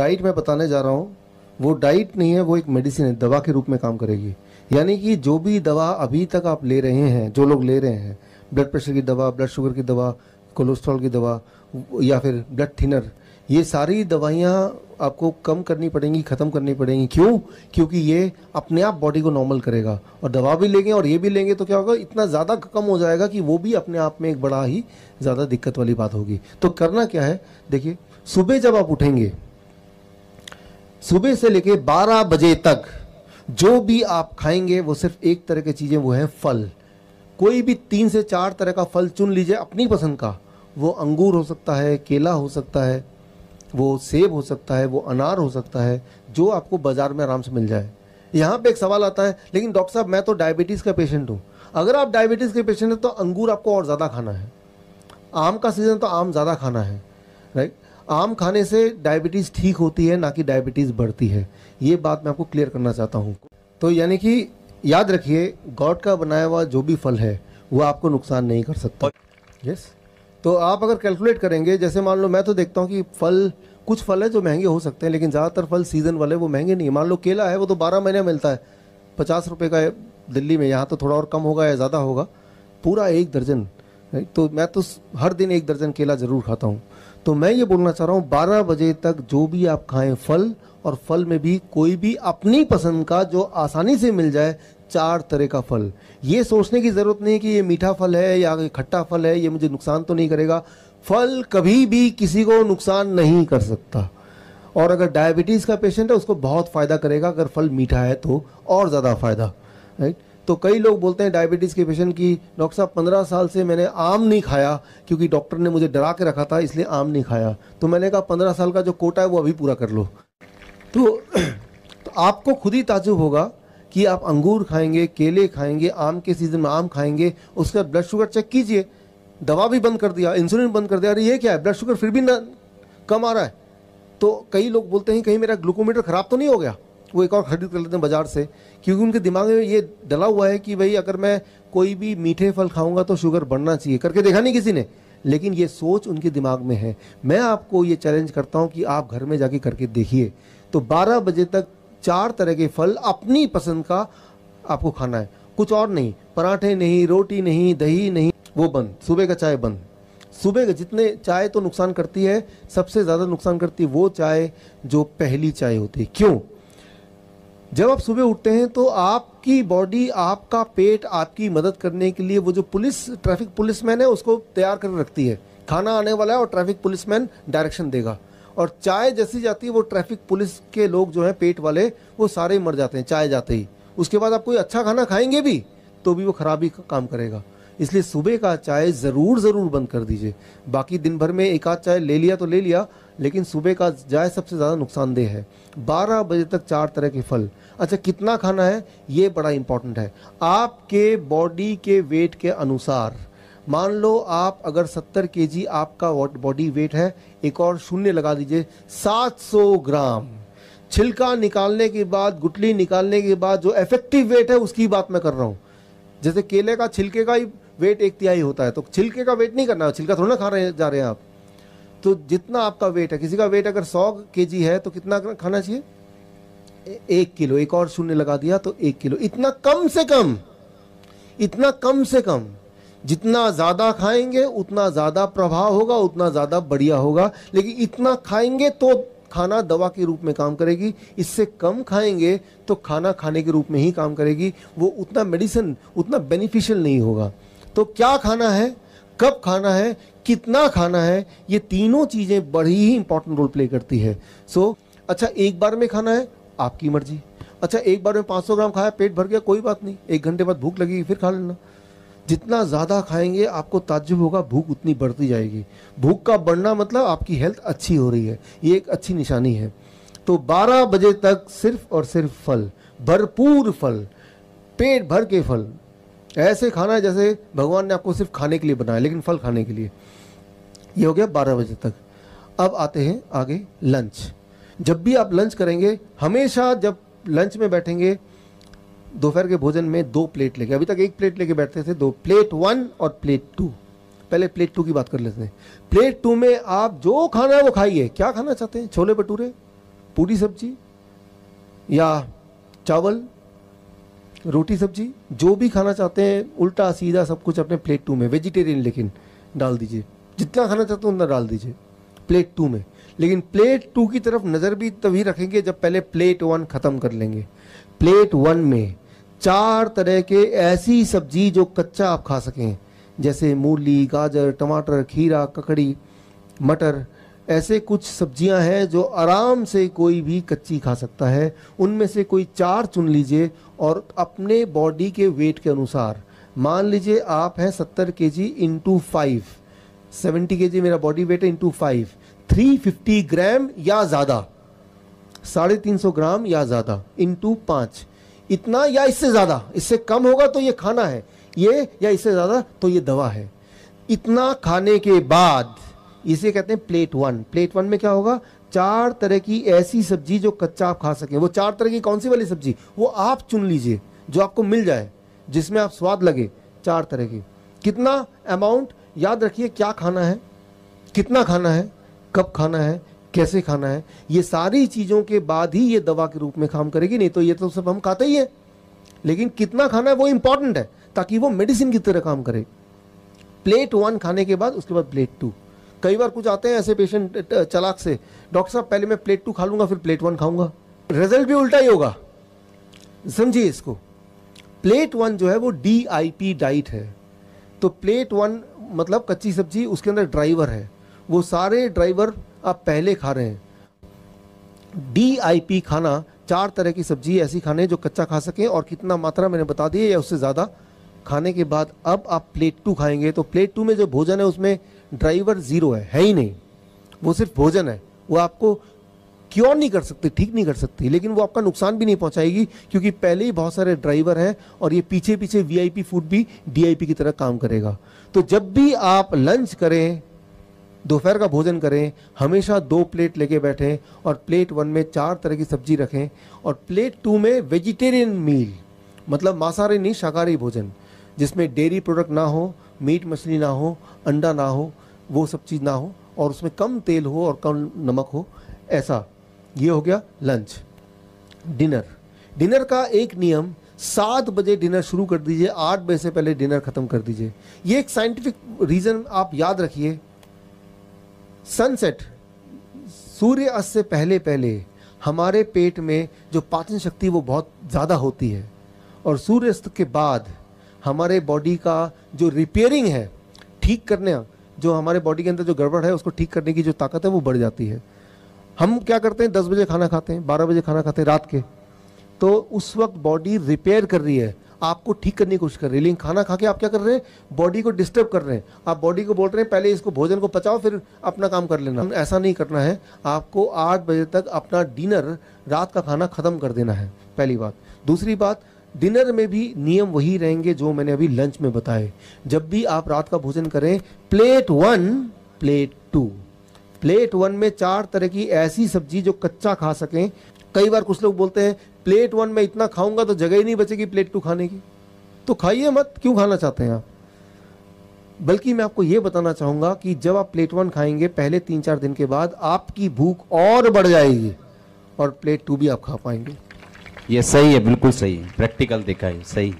Diet मैं बताने जा रहा हूँ, वो डाइट नहीं है, वो एक मेडिसिन है, दवा के रूप में काम करेगी। यानी कि जो भी दवा अभी तक आप ले रहे हैं, जो लोग ले रहे हैं, ब्लड प्रेशर की दवा, ब्लड शुगर की दवा, कोलेस्ट्रॉल की दवा या फिर ब्लड थिनर, ये सारी दवाइयाँ आपको कम करनी पड़ेंगी, ख़त्म करनी पड़ेंगी। क्यों? क्योंकि ये अपने आप बॉडी को नॉर्मल करेगा। और दवा भी लेंगे और ये भी लेंगे तो क्या होगा, इतना ज़्यादा कम हो जाएगा कि वो भी अपने आप में एक बड़ा ही ज़्यादा दिक्कत वाली बात होगी। तो करना क्या है, देखिए, सुबह जब आप उठेंगे, सुबह से लेके 12 बजे तक जो भी आप खाएंगे वो सिर्फ एक तरह की चीज़ें, वो है फल। कोई भी 3 से 4 तरह का फल चुन लीजिए अपनी पसंद का। वो अंगूर हो सकता है, केला हो सकता है, वो सेब हो सकता है, वो अनार हो सकता है, जो आपको बाज़ार में आराम से मिल जाए। यहाँ पे एक सवाल आता है, लेकिन डॉक्टर साहब मैं तो डायबिटीज़ का पेशेंट हूँ। अगर आप डायबिटीज़ के पेशेंट हैं तो अंगूर आपको और ज़्यादा खाना है। आम का सीज़न तो आम ज़्यादा खाना है, राइट। आम खाने से डायबिटीज़ ठीक होती है, ना कि डायबिटीज़ बढ़ती है। ये बात मैं आपको क्लियर करना चाहता हूँ। तो यानी कि याद रखिए, गॉड का बनाया हुआ जो भी फल है वो आपको नुकसान नहीं कर सकता। यस। तो आप अगर कैलकुलेट करेंगे, जैसे मान लो, मैं तो देखता हूँ कि फल, कुछ फल है जो महंगे हो सकते हैं, लेकिन ज़्यादातर फल सीज़न वाले वो महंगे नहीं है। मान लो केला है, वो तो 12 महीने मिलता है, 50 रुपये का है दिल्ली में, यहाँ तो थोड़ा और कम होगा या ज़्यादा होगा, पूरा 1 दर्जन। तो मैं तो हर दिन 1 दर्जन केला ज़रूर खाता हूँ। तो मैं ये बोलना चाह रहा हूँ, 12 बजे तक जो भी आप खाएं फल, और फल में भी कोई भी अपनी पसंद का जो आसानी से मिल जाए, 4 तरह का फल। ये सोचने की ज़रूरत नहीं कि ये मीठा फल है या खट्टा फल है, ये मुझे नुकसान तो नहीं करेगा। फल कभी भी किसी को नुकसान नहीं कर सकता। और अगर डायबिटीज़ का पेशेंट है उसको बहुत फ़ायदा करेगा, अगर फल मीठा है तो और ज़्यादा फ़ायदा, राइट। तो कई लोग बोलते हैं डायबिटीज़ के पेशेंट की, डॉक्टर साहब 15 साल से मैंने आम नहीं खाया क्योंकि डॉक्टर ने मुझे डरा के रखा था, इसलिए आम नहीं खाया। तो मैंने कहा 15 साल का जो कोटा है वो अभी पूरा कर लो। तो आपको खुद ही ताज्जुब होगा कि आप अंगूर खाएंगे, केले खाएंगे, आम के सीज़न में आम खाएंगे, उसके बाद ब्लड शुगर चेक कीजिए, दवा भी बंद कर दिया, इंसुलिन बंद कर दिया, अरे ये क्या है, ब्लड शुगर फिर भी ना कम आ रहा है। तो कई लोग बोलते हैं कहीं मेरा ग्लूकोमीटर ख़राब तो नहीं हो गया, वो एक और खरीद कर लेते हैं बाज़ार से, क्योंकि उनके दिमाग में ये डला हुआ है कि भाई अगर मैं कोई भी मीठे फल खाऊंगा तो शुगर बढ़ना चाहिए। करके देखा नहीं किसी ने, लेकिन ये सोच उनके दिमाग में है। मैं आपको ये चैलेंज करता हूँ कि आप घर में जाके करके देखिए। तो 12 बजे तक 4 तरह के फल अपनी पसंद का आपको खाना है, कुछ और नहीं। पराठे नहीं, रोटी नहीं, दही नहीं, वो बंद। सुबह का चाय बंद। सुबह के जितने, चाय तो नुकसान करती है, सबसे ज़्यादा नुकसान करती है वो चाय जो पहली चाय होती है। क्यों? जब आप सुबह उठते हैं तो आपकी बॉडी, आपका पेट आपकी मदद करने के लिए वो जो ट्रैफिक पुलिसमैन है उसको तैयार कर रखती है। खाना आने वाला है और ट्रैफिक पुलिसमैन डायरेक्शन देगा। और चाय जैसी जाती है, वो ट्रैफिक पुलिस के लोग जो हैं पेट वाले, वो सारे मर जाते हैं चाय जाते ही। उसके बाद आप कोई अच्छा खाना खाएंगे भी तो भी वो खराबी का काम करेगा। इसलिए सुबह का चाय ज़रूर बंद कर दीजिए। बाकी दिन भर में एक आध चाय ले लिया तो ले लिया, लेकिन सुबह का चाय सबसे ज़्यादा नुकसानदेह है। 12 बजे तक 4 तरह के फल। अच्छा, कितना खाना है ये बड़ा इंपॉर्टेंट है। आपके बॉडी के वेट के अनुसार, मान लो आप अगर 70 केजी आपका बॉडी वेट है, एक और शून्य लगा दीजिए, 700 ग्राम। छिलका निकालने के बाद, गुठली निकालने के बाद जो इफेक्टिव वेट है उसकी बात मैं कर रहा हूँ। जैसे केले का छिलके का ही वेट 1/3 होता है, तो छिलके का वेट नहीं करना है, छिलका थोड़ा ना जा रहे हैं आप। तो जितना आपका वेट है, किसी का वेट अगर 100 केजी है तो कितना खाना चाहिए? 1 किलो। एक और शून्य लगा दिया तो 1 किलो। इतना कम से कम, इतना कम से कम। जितना ज़्यादा खाएंगे उतना ज़्यादा प्रभाव होगा, उतना ज़्यादा बढ़िया होगा। लेकिन इतना खाएंगे तो खाना दवा के रूप में काम करेगी, इससे कम खाएंगे तो खाना खाने के रूप में ही काम करेगी, वो उतना मेडिसिन, उतना बेनिफिशियल नहीं होगा। तो क्या खाना है, कब खाना है, कितना खाना है, ये तीनों चीज़ें बड़ी ही इंपॉर्टेंट रोल प्ले करती है। अच्छा, एक बार में खाना है, आपकी मर्जी। अच्छा, एक बार में 500 ग्राम खाया, पेट भर गया, कोई बात नहीं, 1 घंटे बाद भूख लगेगी फिर खा लेना। जितना ज़्यादा खाएंगे आपको ताज्जुब होगा, भूख उतनी बढ़ती जाएगी। भूख का बढ़ना मतलब आपकी हेल्थ अच्छी हो रही है, ये एक अच्छी निशानी है। तो 12 बजे तक सिर्फ और सिर्फ फल, भरपूर फल, पेट भर के फल। ऐसे खाना है जैसे भगवान ने आपको सिर्फ खाने के लिए बनाया, लेकिन फल खाने के लिए। ये हो गया 12 बजे तक। अब आते हैं आगे लंच। जब भी आप लंच करेंगे, हमेशा जब लंच में बैठेंगे, दोपहर के भोजन में 2 प्लेट लेके, अभी तक 1 प्लेट लेके बैठते थे, 2 प्लेट 1 और प्लेट 2। पहले प्लेट 2 की बात कर लेते हैं। प्लेट 2 में आप जो खाना है वो खाइए। क्या खाना चाहते हैं? छोले भटूरे, पूरी सब्जी या चावल, रोटी सब्जी, जो भी खाना चाहते हैं उल्टा सीधा सब कुछ अपने प्लेट 2 में, वेजिटेरियन लेकिन डाल दीजिए, जितना खाना चाहते हो उतना डाल दीजिए प्लेट 2 में। लेकिन प्लेट 2 की तरफ नज़र भी तभी रखेंगे जब पहले प्लेट 1 ख़त्म कर लेंगे। प्लेट 1 में 4 तरह के ऐसी सब्जी जो कच्चा आप खा सकें, जैसे मूली, गाजर, टमाटर, खीरा, ककड़ी, मटर, ऐसे कुछ सब्जियां हैं जो आराम से कोई भी कच्ची खा सकता है। उनमें से कोई 4 चुन लीजिए और अपने बॉडी के वेट के अनुसार, मान लीजिए आप हैं 70 केजी इंटू 5, 70 केजी मेरा बॉडी वेट है इंटू 5, 350 ग्राम या ज़्यादा, 350 ग्राम या ज़्यादा इंटू 5, इतना या इससे ज़्यादा, इससे कम होगा तो ये खाना है, ये या इससे ज़्यादा तो ये दवा है। इतना खाने के बाद इसे कहते हैं प्लेट 1। प्लेट 1 में क्या होगा, 4 तरह की ऐसी सब्जी जो कच्चा आप खा सकें। वो 4 तरह की कौन सी वाली सब्जी, वो आप चुन लीजिए जो आपको मिल जाए, जिसमें आप स्वाद लगे, 4 तरह की। कितना अमाउंट याद रखिए, क्या खाना है, कितना खाना है, कब खाना है, कैसे खाना है, ये सारी चीज़ों के बाद ही ये दवा के रूप में काम करेगी। नहीं तो ये तो सब हम खाते ही हैं, लेकिन कितना खाना है वो इंपॉर्टेंट है ताकि वो मेडिसिन की तरह काम करे। प्लेट 1 खाने के बाद उसके बाद प्लेट 2। कई बार कुछ आते हैं ऐसे पेशेंट चालाक से, डॉक्टर साहब पहले मैं प्लेट 2 खा लूंगा फिर प्लेट 1 खाऊंगा। रिजल्ट भी उल्टा ही होगा, समझिए इसको। प्लेट 1 जो है वो DIP डाइट है। तो प्लेट 1 मतलब कच्ची सब्जी, उसके अंदर ड्राइवर है, वो सारे ड्राइवर आप पहले खा रहे हैं। DIP खाना 4 तरह की सब्जी ऐसी खाने जो कच्चा खा सकें, और कितना मात्रा मैंने बता दी है या उससे ज़्यादा खाने के बाद अब आप प्लेट 2 खाएंगे। तो प्लेट 2 में जो भोजन है उसमें ड्राइवर 0 है ही नहीं, वो सिर्फ भोजन है। वो आपको क्योर नहीं कर सकती, ठीक नहीं कर सकती, लेकिन वो आपका नुकसान भी नहीं पहुंचाएगी क्योंकि पहले ही बहुत सारे ड्राइवर हैं और ये पीछे पीछे VIP फूड भी DIP की तरह काम करेगा। तो जब भी आप लंच करें, दोपहर का भोजन करें, हमेशा 2 प्लेट लेके बैठें और प्लेट 1 में 4 तरह की सब्जी रखें और प्लेट 2 में वेजिटेरियन मील, मतलब मांसाहारी नहीं शाकाहारी भोजन, जिसमें डेयरी प्रोडक्ट ना हो, मीट मछली ना हो, अंडा ना हो, वो सब चीज़ ना हो, और उसमें कम तेल हो और कम नमक हो, ऐसा। ये हो गया लंच। डिनर का एक नियम, 7 बजे डिनर शुरू कर दीजिए, 8 बजे से पहले डिनर खत्म कर दीजिए। ये एक साइंटिफिक रीज़न आप याद रखिए। सनसेट, सूर्य अस्त से पहले पहले हमारे पेट में जो पाचन शक्ति वो बहुत ज़्यादा होती है, और सूर्यास्त के बाद हमारे बॉडी का जो रिपेयरिंग है, ठीक करने, जो हमारे बॉडी के अंदर जो गड़बड़ है उसको ठीक करने की जो ताकत है वो बढ़ जाती है। हम क्या करते हैं, 10 बजे खाना खाते हैं, 12 बजे खाना खाते हैं रात के, तो उस वक्त बॉडी रिपेयर कर रही है, आपको ठीक करने की कोशिश कर रही है। लेकिन खाना खा के आप क्या कर रहे हैं, बॉडी को डिस्टर्ब कर रहे हैं। आप बॉडी को बोल रहे हैं पहले इसको भोजन को पचाओ फिर अपना काम कर लेना। ऐसा नहीं करना है, आपको 8 बजे तक अपना डिनर, रात का खाना खत्म कर देना है, पहली बात। दूसरी बात, डिनर में भी नियम वही रहेंगे जो मैंने अभी लंच में बताए। जब भी आप रात का भोजन करें, प्लेट 1, प्लेट 2, प्लेट 1 में 4 तरह की ऐसी सब्जी जो कच्चा खा सकें। कई बार कुछ लोग बोलते हैं प्लेट 1 में इतना खाऊंगा तो जगह ही नहीं बचेगी प्लेट 2 खाने की, तो खाइए मत, क्यों खाना चाहते हैं आप। बल्कि मैं आपको ये बताना चाहूँगा कि जब आप प्लेट 1 खाएंगे, पहले 3-4 दिन के बाद आपकी भूख और बढ़ जाएगी और प्लेट 2 भी आप खा पाएंगे। ये सही है, बिल्कुल सही है, प्रैक्टिकल देखा है, सही।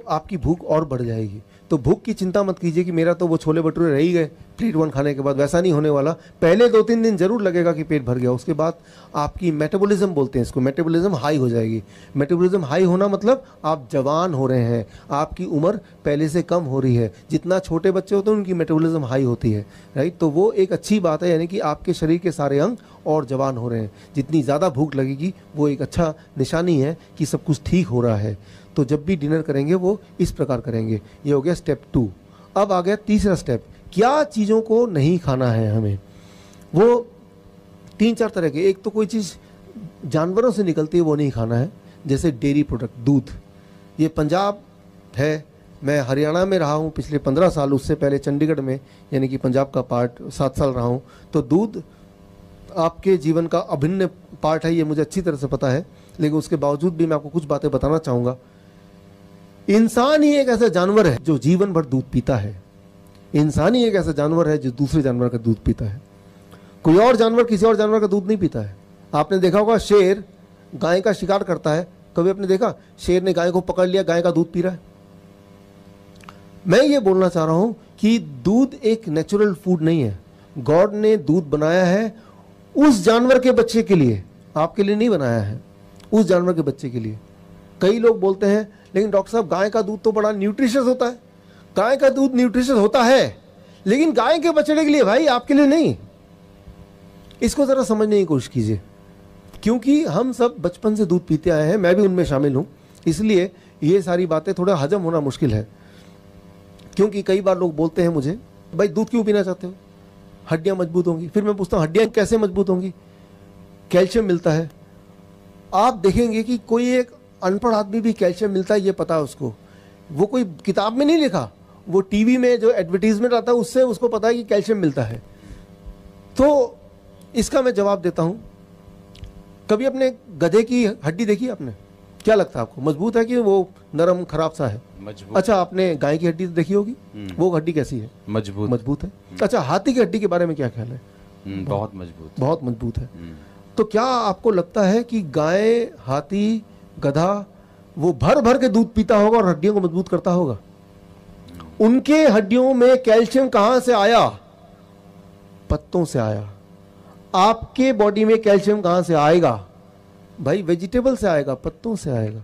आपकी भूख और बढ़ जाएगी। तो भूख की चिंता मत कीजिए कि मेरा तो वो छोले भटूरे रह ही गए प्लेट 1 खाने के बाद, वैसा नहीं होने वाला। पहले 2-3 दिन जरूर लगेगा कि पेट भर गया, उसके बाद आपकी मेटाबॉलिज्म बोलते हैं इसको, मेटाबॉलिज्म हाई हो जाएगी। मेटाबॉलिज्म हाई होना मतलब आप जवान हो रहे हैं, आपकी उम्र पहले से कम हो रही है। जितना छोटे बच्चे होते हैं उनकी मेटाबॉलिज्म हाई होती है, राइट। तो वो एक अच्छी बात है, यानी कि आपके शरीर के सारे अंग और जवान हो रहे हैं। जितनी ज़्यादा भूख लगेगी वो एक अच्छा निशानी है कि सब कुछ ठीक हो रहा है। तो जब भी डिनर करेंगे वो इस प्रकार करेंगे। ये हो गया स्टेप 2। अब आ गया तीसरा स्टेप, क्या चीज़ों को नहीं खाना है हमें। वो 3-4 तरह के, एक तो कोई चीज़ जानवरों से निकलती है वो नहीं खाना है, जैसे डेयरी प्रोडक्ट, दूध। ये पंजाब है, मैं हरियाणा में रहा हूँ पिछले 15 साल, उससे पहले चंडीगढ़ में यानी कि पंजाब का पार्ट 7 साल रहा हूँ। तो दूध आपके जीवन का अभिन्न पार्ट है, ये मुझे अच्छी तरह से पता है, लेकिन उसके बावजूद भी मैं आपको कुछ बातें बताना चाहूँगा। इंसान ही एक ऐसा जानवर है जो जीवन भर दूध पीता है। इंसान ही एक ऐसा जानवर है जो दूसरे जानवर का दूध पीता है। कोई और जानवर किसी और जानवर का दूध नहीं पीता है। आपने देखा होगा शेर गाय का शिकार करता है, कभी आपने देखा शेर ने गाय को पकड़ लिया, गाय का दूध पी रहा है? मैं ये बोलना चाह रहा हूं कि दूध एक नेचुरल फूड नहीं है। गॉड ने दूध बनाया है उस जानवर के बच्चे के लिए, आपके लिए नहीं बनाया है, उस जानवर के बच्चे के लिए। कई लोग बोलते हैं लेकिन डॉक्टर साहब गाय का दूध तो बड़ा न्यूट्रिशियस होता है। गाय का दूध न्यूट्रिशियस होता है लेकिन गाय के बछड़े के लिए भाई, आपके लिए नहीं। इसको जरा समझने की कोशिश कीजिए, क्योंकि हम सब बचपन से दूध पीते आए हैं, मैं भी उनमें शामिल हूं, इसलिए ये सारी बातें थोड़ा हजम होना मुश्किल है। क्योंकि कई बार लोग बोलते हैं मुझे, भाई दूध क्यों पीना चाहते हो, हड्डियां मजबूत होंगी। फिर मैं पूछता हूं हड्डियां कैसे मजबूत होंगी? कैल्शियम मिलता है। आप देखेंगे कि कोई एक अनपढ़ आदमी भी कैल्शियम मिलता है ये पता है उसको, वो कोई किताब में नहीं लिखा, वो टीवी में जो एडवर्टीजमेंट आता है उससे उसको पता है कि कैल्शियम मिलता है। तो इसका मैं जवाब देता हूं, कभी अपने गधे की हड्डी देखी आपने? क्या लगता है आपको, मजबूत है कि वो नरम खराब सा है? मजबूत। अच्छा, आपने गाय की हड्डी देखी होगी, वो हड्डी कैसी है? मजबूत। मजबूत है। अच्छा, हाथी की हड्डी के बारे में क्या ख्याल है? बहुत मजबूत। बहुत मजबूत है। तो क्या आपको लगता है कि गाय, हाथी, गधा वो भर भर के दूध पीता होगा और हड्डियों को मजबूत करता होगा? उनके हड्डियों में कैल्शियम कहां से आया? पत्तों से आया। आपके बॉडी में कैल्शियम कहां से आएगा? भाई वेजिटेबल से आएगा, पत्तों से आएगा।